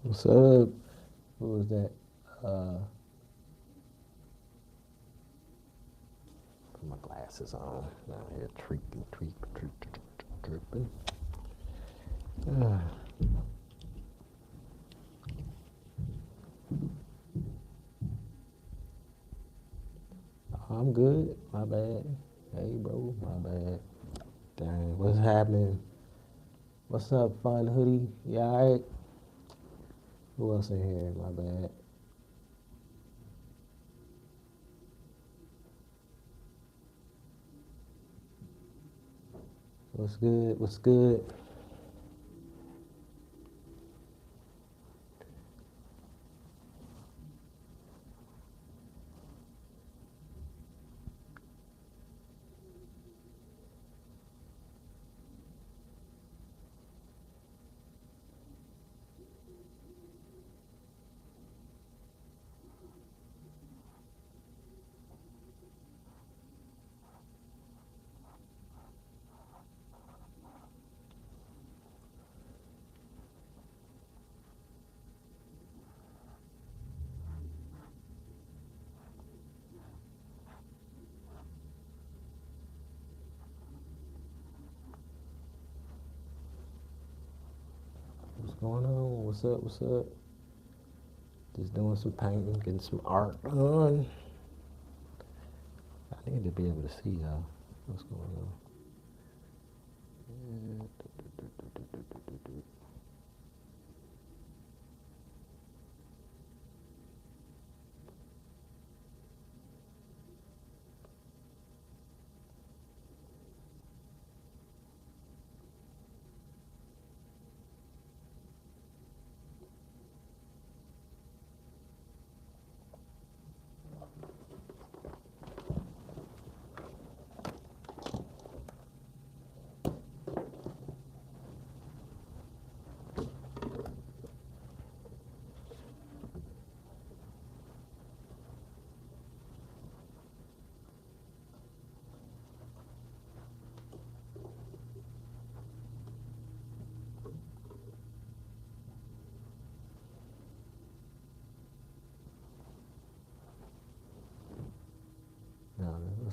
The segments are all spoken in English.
What's up? Who was that? Uh, put my glasses on. Down here, tripping. Ah, I'm good. My bad. Hey, bro. My bad. Dang, what's happening? What's up, Fun Hoodie? You alright? Who else in here? My bad. What's good? What's good? What's going on? What's up? What's up? Just doing some painting, getting some art on. I need to be able to see y'all. What's going on?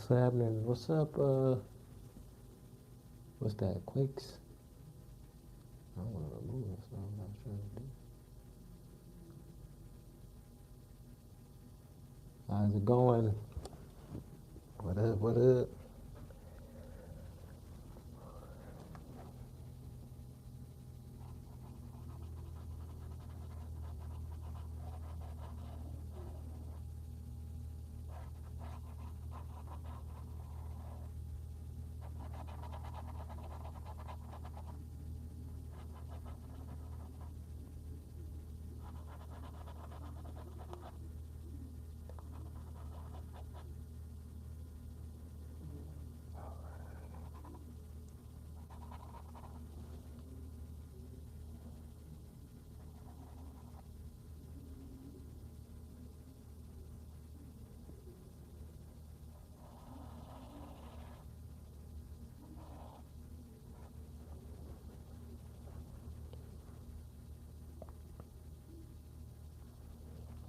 What's happening? What's up? What's that? Quakes? I don't want to remove it, so I'm not trying to do. How's it going? What up? What up?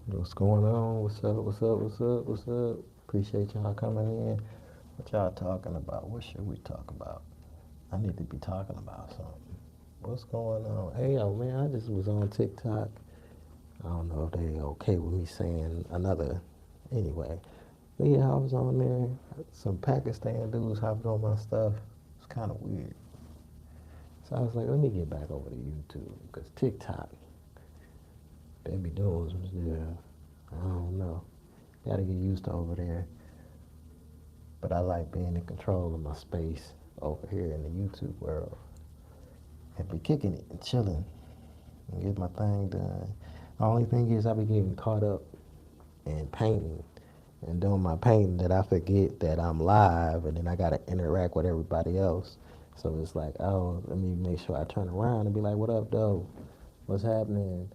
What's going on? What's up? What's up? What's up? What's up? Appreciate y'all coming in. What y'all talking about? What should we talk about? I need to be talking about something. What's going on? Hey, yo, man, I just was on TikTok. I don't know if they okay with me saying another. Anyway, but yeah, I was on there. Some Pakistan dudes hopped on my stuff. It's kind of weird. So I was like, let me get back over to YouTube because TikTok, they be doing some stuff. I don't know. Gotta get used to over there. But I like being in control of my space over here in the YouTube world and be kicking it and chilling and get my thing done. The only thing is I be getting caught up in painting and doing my painting that I forget that I'm live and then I gotta interact with everybody else. So it's like, oh, let me make sure I turn around and be like, what up, though? What's happening?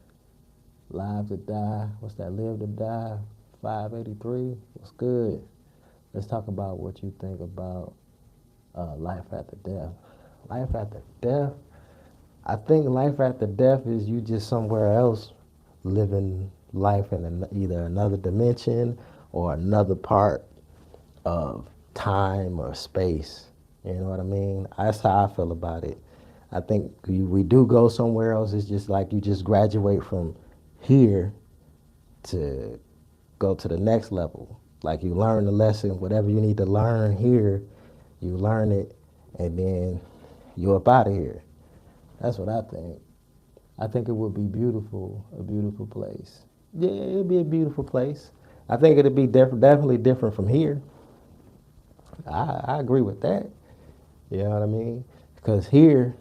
Live to die. What's that? Live to die. 583. What's good? Let's talk about what you think about life after death. Life after death. I think life after death is you just somewhere else living life in either another dimension or another part of time or space. You know what I mean? That's how I feel about it. I think we do go somewhere else. It's just like you just graduate from here to go to the next level. Like you learn the lesson, whatever you need to learn here, you learn it, and then you're up out of here. That's what I think. I think it would be beautiful, a beautiful place. Yeah, it'd be a beautiful place. I think it'd be definitely different from here. I agree with that. You know what I mean? Because here,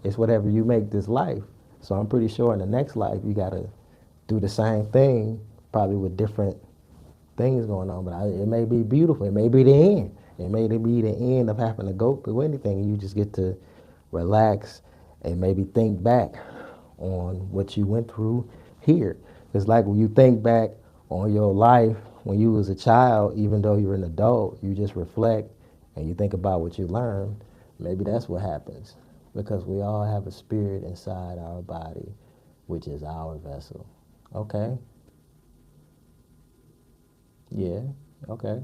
it's whatever you make this life. So I'm pretty sure in the next life, you got to do the same thing, probably with different things going on. But it may be beautiful. It may be the end. It may be the end of having to go through anything. You just get to relax and maybe think back on what you went through here. It's like when you think back on your life when you was a child, even though you're an adult, you just reflect and you think about what you learned. Maybe that's what happens because we all have a spirit inside our body, which is our vessel. Okay. Yeah. Okay.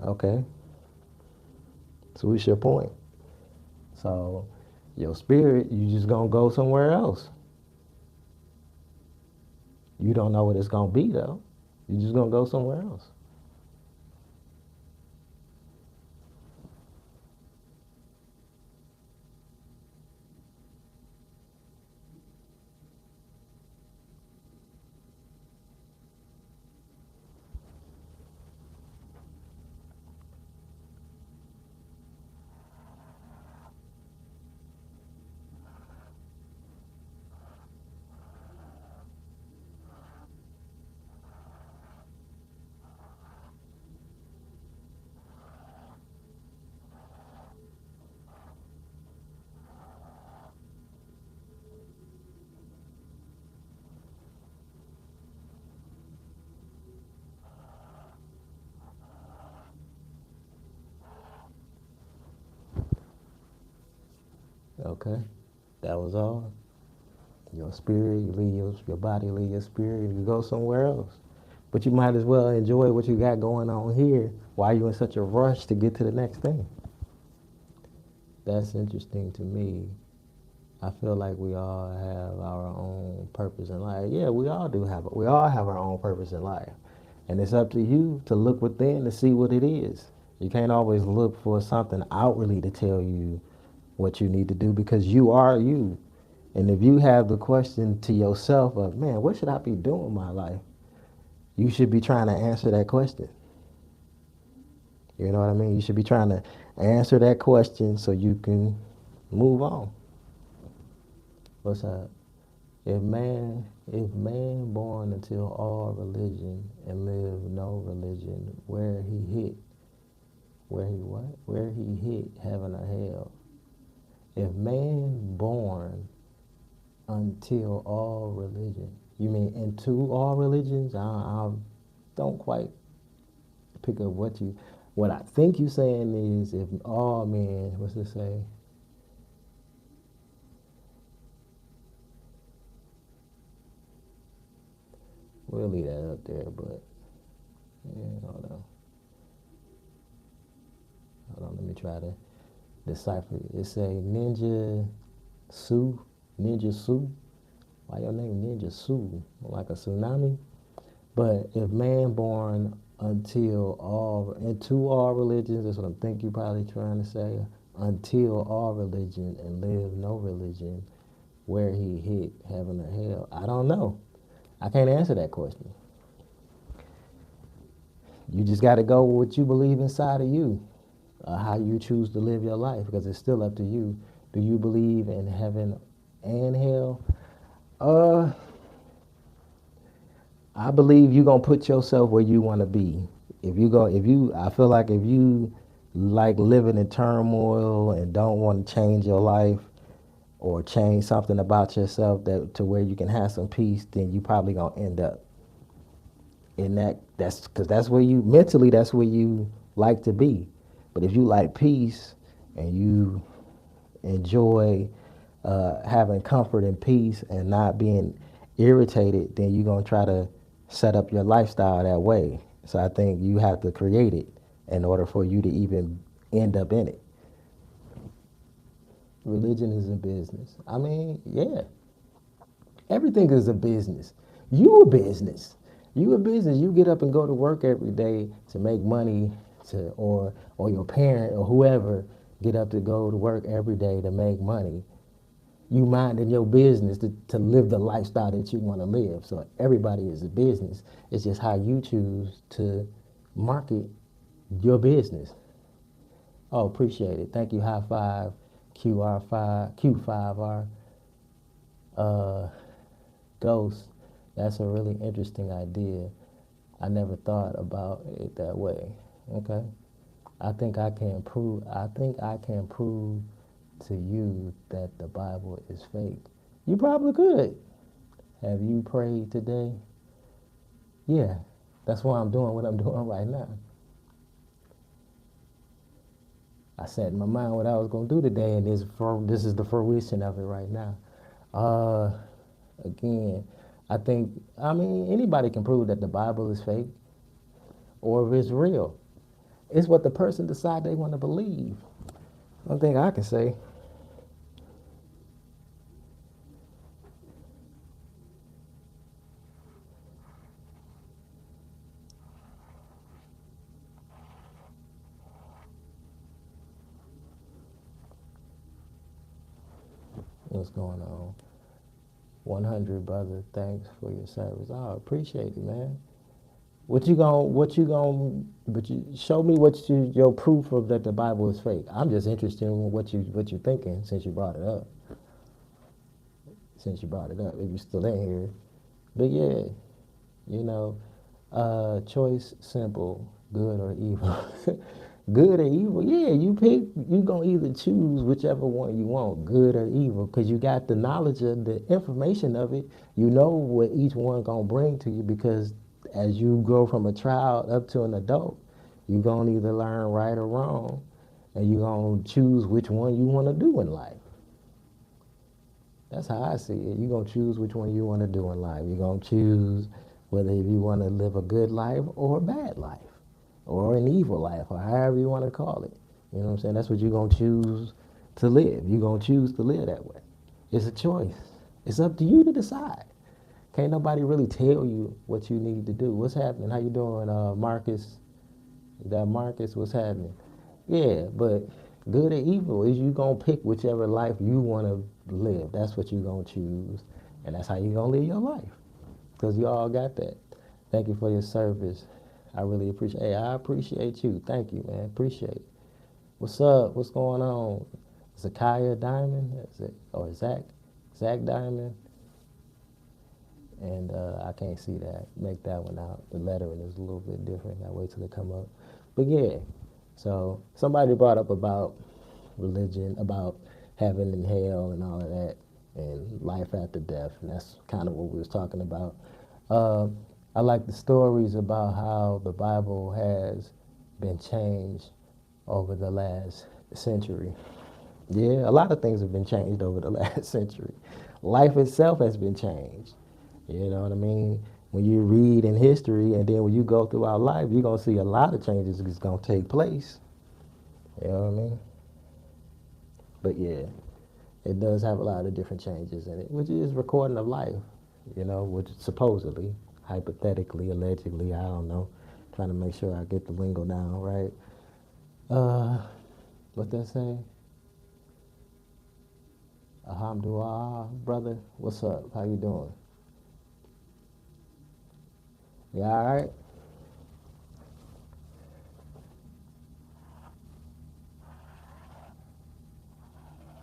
Okay. So what's your point? So your spirit, you just gonna go somewhere else. You don't know what it's gonna be though. You just gonna go somewhere else. Okay. That was all. Your spirit, you leave your body, leave your spirit, and you go somewhere else. But you might as well enjoy what you got going on here while you're in such a rush to get to the next thing. That's interesting to me. I feel like we all have our own purpose in life. Yeah, we all have our own purpose in life. And it's up to you to look within to see what it is. You can't always look for something outwardly to tell you what you need to do because you are you. And if you have the question to yourself of, man, what should I be doing in my life? You should be trying to answer that question. You know what I mean? You should be trying to answer that question so you can move on. What's up? If man born until all religion and live no religion, where he hit heaven or hell. If man born until all religion, you mean into all religions? I don't quite pick up what I think you saying is if all men, what's it say? We'll leave that up there, but yeah, hold on. Hold on, let me try to decipher it. It say Ninja Sue. Why your name Ninja Sue? Like a tsunami? But if man born into all religions, that's what I'm thinking you probably trying to say, until all religion and live no religion, where he hit heaven or hell. I don't know. I can't answer that question. You just got to go with what you believe inside of you, how you choose to live your life, because it's still up to you. Do you believe in heaven and hell? Uh, I believe you're gonna put yourself where you want to be. I feel like if you like living in turmoil and don't want to change your life or change something about yourself that to where you can have some peace, then you probably gonna end up in that. That's because that's where you mentally. That's where you like to be. But if you like peace and you enjoy having comfort and peace and not being irritated, then you're going to try to set up your lifestyle that way. So I think you have to create it in order for you to even end up in it. Religion is a business. I mean, yeah, everything is a business. You a business. You a business. You get up and go to work every day to make money to or your parent or whoever get up to go to work every day to make money. You minding your business to live the lifestyle that you want to live. So everybody is a business. It's just how you choose to market your business. Oh, appreciate it. Thank you. High five, QR5, Q5R. Uh, Ghost, that's a really interesting idea. I never thought about it that way. Okay. I think I can prove to you that the Bible is fake. You probably could. Have you prayed today? Yeah. That's why I'm doing what I'm doing right now. I set in my mind what I was gonna do today, and this is the fruition of it right now. Uh, Again, I mean, anybody can prove that the Bible is fake or if it's real. It's what the person decide they want to believe. One thing I can say, what's going on? 100, brother. Thanks for your service. I appreciate it, man. But you show me your proof of that the Bible is fake. I'm just interested in what you thinking since you brought it up. Since you brought it up, if you're still in here. But yeah, you know, choice simple, good or evil. Good or evil, yeah, you pick, you gonna either choose whichever one you want, good or evil, because you got the knowledge of the information of it. You know what each one gonna bring to you, because as you grow from a child up to an adult, you gonna either learn right or wrong, and you gonna choose which one you want to do in life. That's how I see it. You're going to choose which one you want to do in life. You're going to choose whether you want to live a good life or a bad life or an evil life or however you want to call it. You know what I'm saying? That's what you're going to choose to live. You're going to choose to live that way. It's a choice. It's up to you to decide. Can't nobody really tell you what you need to do. What's happening? How you doing, Marcus? That Marcus, what's happening? Yeah, but good or evil is you gonna pick whichever life you want to live. That's what you gonna choose, and that's how you gonna live your life. Cause you all got that. Thank you for your service. I really appreciate. Hey, I appreciate you. Thank you, man. Appreciate it. What's up? What's going on? Zakiah Diamond, is it, or Zach Diamond? And I can't see that. Make that one out. The lettering is a little bit different. I wait till it come up. But yeah, so somebody brought up about religion, about heaven and hell and all of that, and life after death, and that's kind of what we was talking about. Uh, I like the stories about how the Bible has been changed over the last century. Yeah, a lot of things have been changed over the last century. Life itself has been changed. You know what I mean? When you read in history and then when you go throughout life, you're going to see a lot of changes that's going to take place. You know what I mean? But yeah, it does have a lot of different changes in it, which is recording of life, which supposedly, hypothetically, allegedly, I don't know, trying to make sure I get the lingo down right. Uh, what that say? Alhamdulillah, brother. What's up? How you doing? You all right?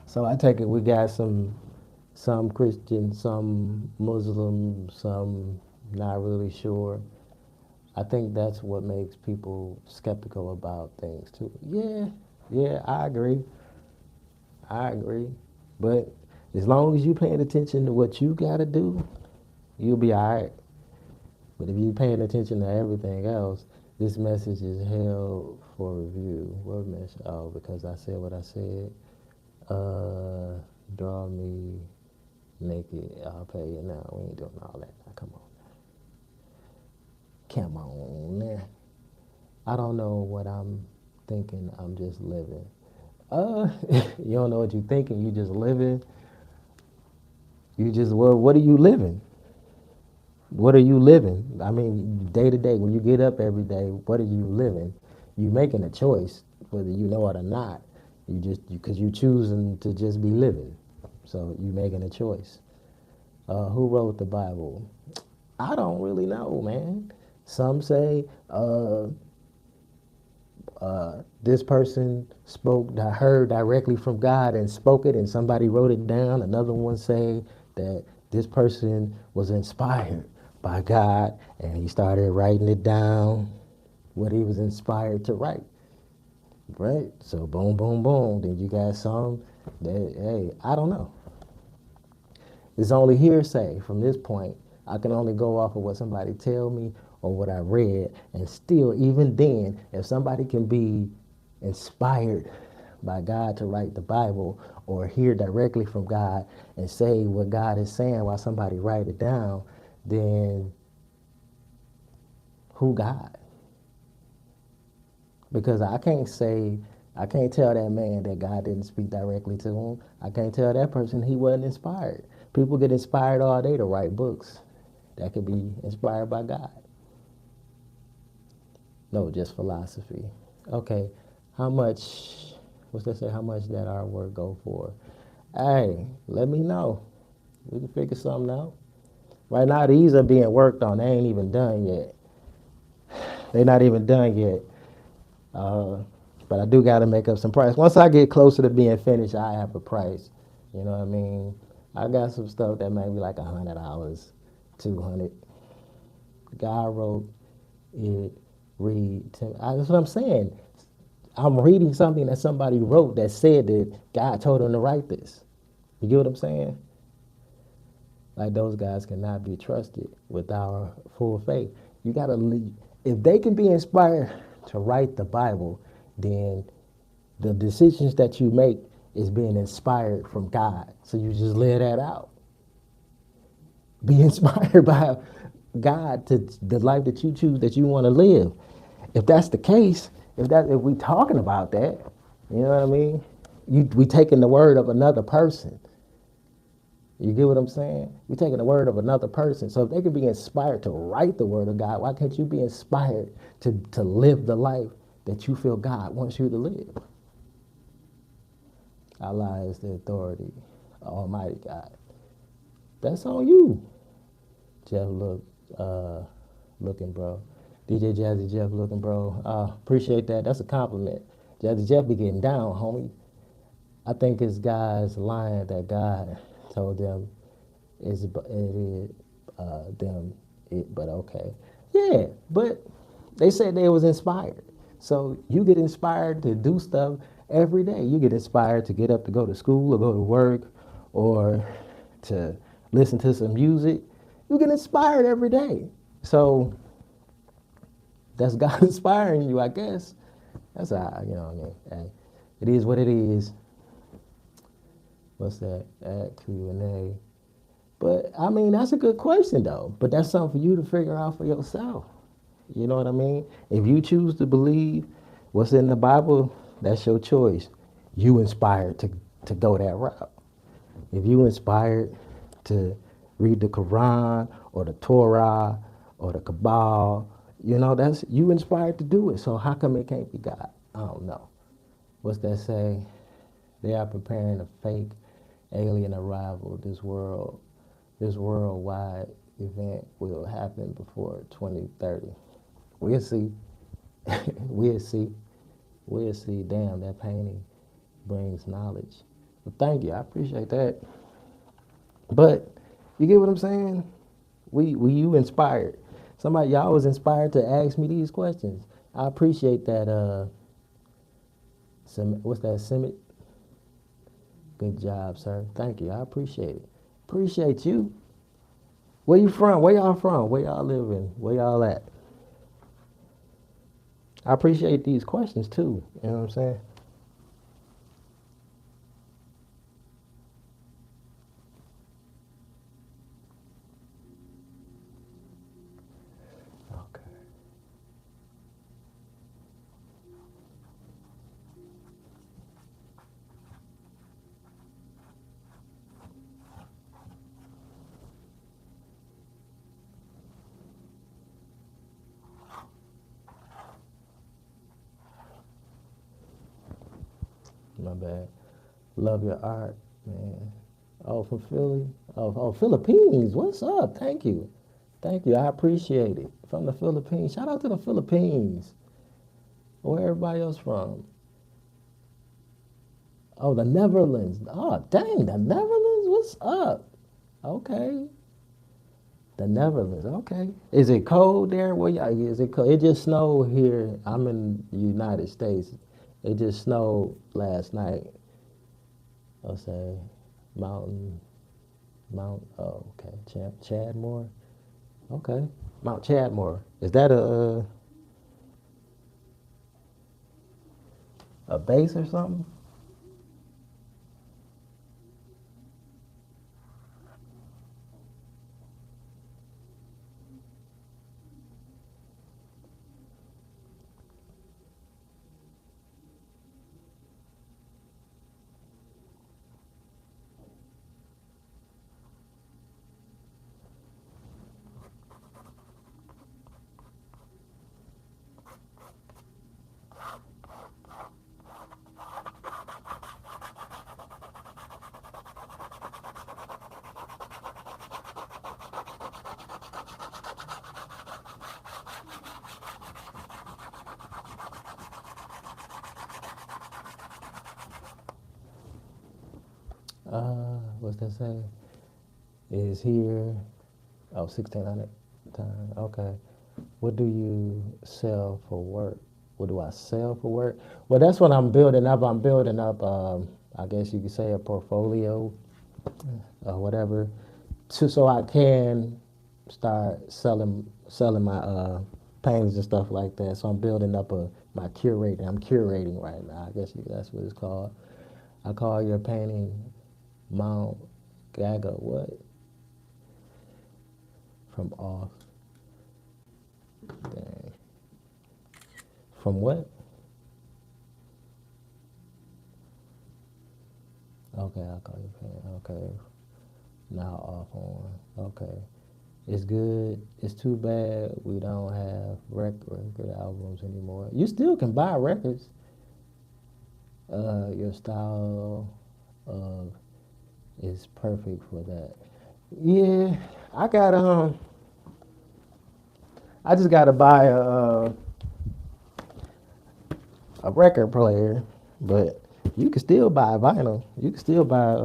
So I take it we got some Christian, some Muslim, some not really sure. I think that's what makes people skeptical about things too. Yeah, yeah, I agree. I agree. But as long as you paying attention to what you gotta do, you'll be all right. But if you paying attention to everything else, this message is held for review. What message? Oh, because I said what I said. Draw me naked, I'll pay you now. We ain't doing all that. Now, come on. Come on now. I don't know what I'm thinking. I'm just living. You don't know what you're thinking. You just living. Well, what are you living? What are you living? I mean, day to day, when you get up every day, what are you living? You making a choice, whether you know it or not. Because you choosing to just be living. So you making a choice. Who wrote the Bible? I don't really know, man. Some say this person heard directly from God and spoke it, and somebody wrote it down. Another one say that this person was inspired by God, and he started writing it down, what he was inspired to write. Right? So boom, boom, boom. Then you got some that, hey, I don't know. It's only hearsay from this point. I can only go off of what somebody tell me or what I read. And still, even then, if somebody can be inspired by God to write the Bible or hear directly from God and say what God is saying while somebody write it down, then who God? Because I can't tell that man that God didn't speak directly to him. I can't tell that person he wasn't inspired. People get inspired all day to write books that could be inspired by God. No, just philosophy. Okay, how much, what's that say, how much that our work go for? Hey, let me know. We can figure something out. Right now, these are being worked on. They ain't even done yet. They're not even done yet. Uh, but I do got to make up some price. Once I get closer to being finished, I have a price. You know what I mean? I got some stuff that may be like $100, 200. God wrote it. That's what I'm saying. I'm reading something that somebody wrote that said that God told him to write this. You get what I'm saying? Like those guys cannot be trusted with our full faith. You gotta leave. If they can be inspired to write the Bible, then the decisions that you make is being inspired from God. So you just live that out. Be inspired by God to the life that you choose that you want to live. If that's the case, if we talking about that, you know what I mean? We taking the word of another person. You get what I'm saying? We taking the word of another person. So if they can be inspired to write the word of God, why can't you be inspired to live the life that you feel God wants you to live? Allah is the authority, Almighty God. That's on you. Jeff looking, bro. DJ Jazzy Jeff looking, bro. Appreciate that. That's a compliment. Jazzy Jeff be getting down, homie. I think it's guys lying that God told them but okay. Yeah, but they said they was inspired. So you get inspired to do stuff every day. You get inspired to get up to go to school or go to work or to listen to some music. You get inspired every day. So that's God inspiring you, I guess. That's how, you know what I mean. Hey, it is what it is. What's that? At Q&A. But I mean, that's a good question though. But that's something for you to figure out for yourself. You know what I mean? If you choose to believe what's in the Bible, that's your choice. You inspired to go that route. If you inspired to read the Quran or the Torah or the Kabbalah, you know, that's you inspired to do it. So how come it can't be God? I don't know. What's that say? They are preparing a fake alien arrival. This worldwide event will happen before 2030. We'll see. we'll see. We'll see. Damn, that painting brings knowledge. Well, thank you. I appreciate that. But you get what I'm saying? We you inspired. Y'all was inspired to ask me these questions. I appreciate that. What's that? Simit. Good job, sir. Thank you. I appreciate it. Appreciate you. Where you from? Where y'all from? Where y'all living? Where y'all at? I appreciate these questions too. You know what I'm saying? my bad. Love your art, man. Oh, from Philly. Oh, Philippines. What's up? Thank you. Thank you. I appreciate it. From the Philippines. Shout out to the Philippines. Where everybody else from? Oh, the Netherlands. Oh, dang, the Netherlands? What's up? Okay. The Netherlands. Okay. Is it cold there? Where y'all, is it cold? It just snowed here. I'm in the United States. It just snowed last night. I'll say mountain, oh, okay. Chadmore. Okay. Mount Chadmore. Is that a base or something? What's that say? Is here. Oh, 1600 time. Okay. What do you sell for work? What do I sell for work? Well, that's what I'm building up. I'm building up, I guess you could say, a portfolio or whatever, so I can start selling my paintings and stuff like that. So I'm building up my curating. I'm curating right now. I guess that's what it's called. I call your painting Mount Gaga. What? From off. Dang. From what? Okay, I'll call you painting. Okay. Now off on. Okay. It's good. It's too bad we don't have record albums anymore. You still can buy records. Your style is perfect for that. Yeah, I got I just got to buy a record player, but you can still buy vinyl. You can still buy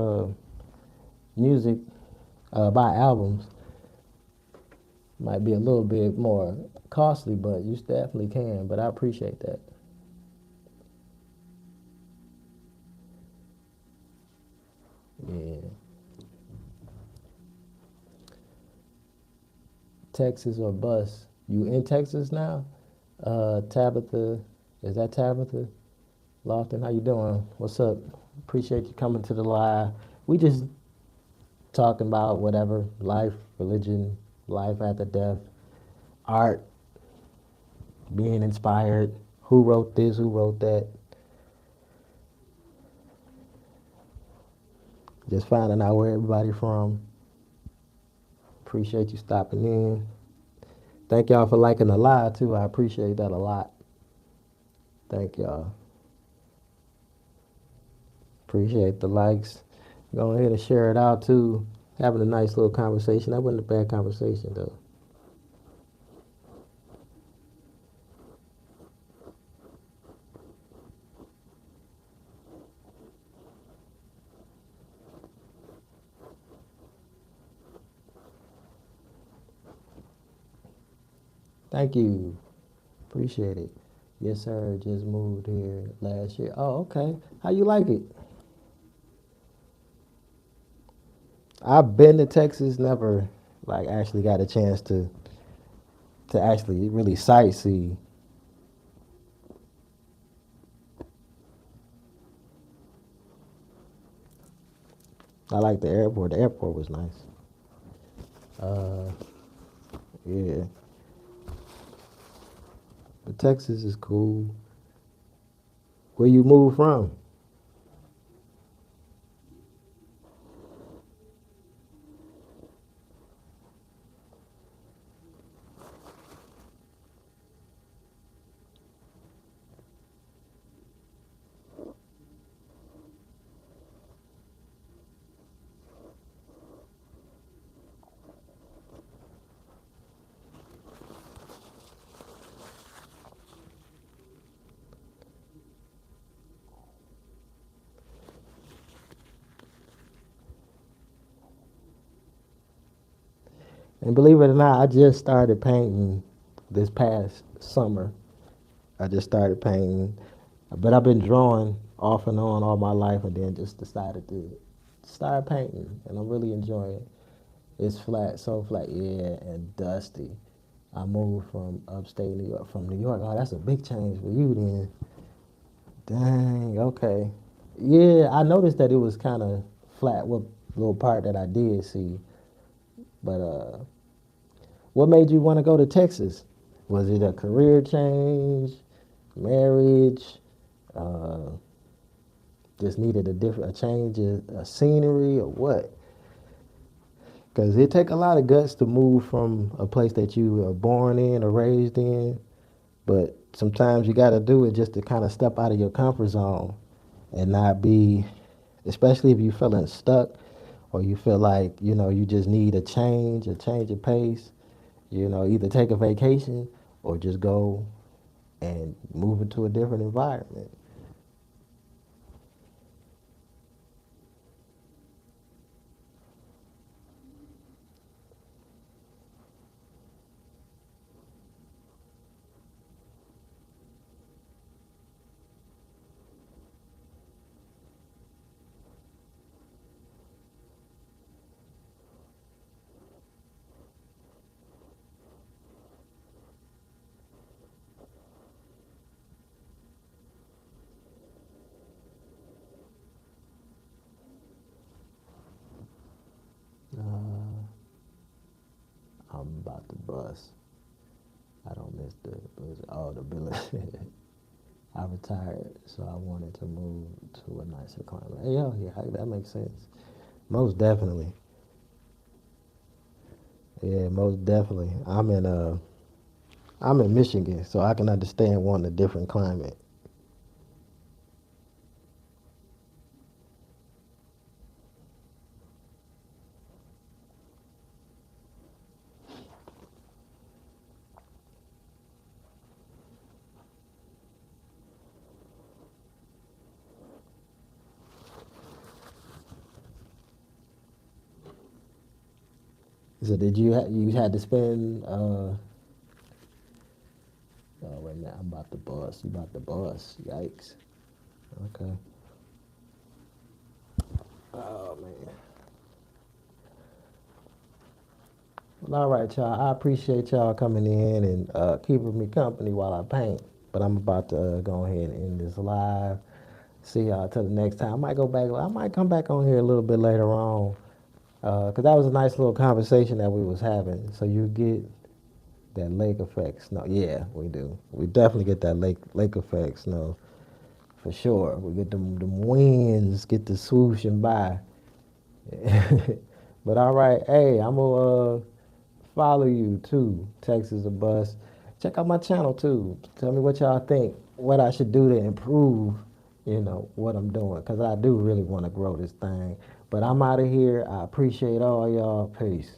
music, buy albums. Might be a little bit more costly, but you definitely can. But I appreciate that. Yeah. Texas or bus. You in Texas now? Tabitha, is that Tabitha Lofton? How you doing? What's up? Appreciate you coming to the live. We just talking about whatever, life, religion, life after death, art, being inspired. Who wrote this? Who wrote that? Just finding out where everybody from. Appreciate you stopping in. Thank y'all for liking the live too. I appreciate that a lot. Thank y'all. Appreciate the likes. Go ahead and share it out too. Having a nice little conversation. That wasn't a bad conversation though. Thank you. Appreciate it. Yes, sir. Just moved here last year. Oh, okay. How you like it? I've been to Texas, never like actually got a chance to actually really sightsee. I like the airport. The airport was nice. Uh, yeah. But Texas is cool. Where you moved from? And believe it or not, I just started painting this past summer. I just started painting, but I've been drawing off and on all my life, and then just decided to start painting, and I'm really enjoying it. It's flat, so flat, yeah, and dusty. I moved from upstate New York, from New York. Oh, that's a big change for you then. Dang, okay. Yeah, I noticed that it was kind of flat, what little part that I did see. But what made you want to go to Texas? Was it a career change, marriage, uh, just needed a change of scenery, or what? Because it take a lot of guts to move from a place that you were born in or raised in, but sometimes you got to do it just to kind of step out of your comfort zone and not be, especially if you're feeling stuck or you feel like, you just need a change of pace, either take a vacation or just go and move into a different environment. Uh, I'm about to bust. I don't miss the ability. I retired, so I wanted to move to a nicer climate. Yeah, yeah, that makes sense. Most definitely. Yeah, most definitely. I'm in Michigan, so I can understand wanting a different climate. So did you had to spend oh wait a minute, I'm about to bust. You about to bust. Yikes. Okay. Oh man. Well, all right, y'all. I appreciate y'all coming in and keeping me company while I paint. But I'm about to go ahead and end this live. See y'all till the next time. I might go back. I might come back on here a little bit later on, cause that was a nice little conversation that we was having. So you get that lake effect snow. Yeah, we do. We definitely get that lake effect snow for sure. We get them winds get the swooshing by. But all right, hey, I'm gonna follow you too, Texas a Bus. Check out my channel too. Tell me what y'all think. What I should do to improve, what I'm doing, cause I do really want to grow this thing. But I'm out of here. I appreciate all y'all. Peace.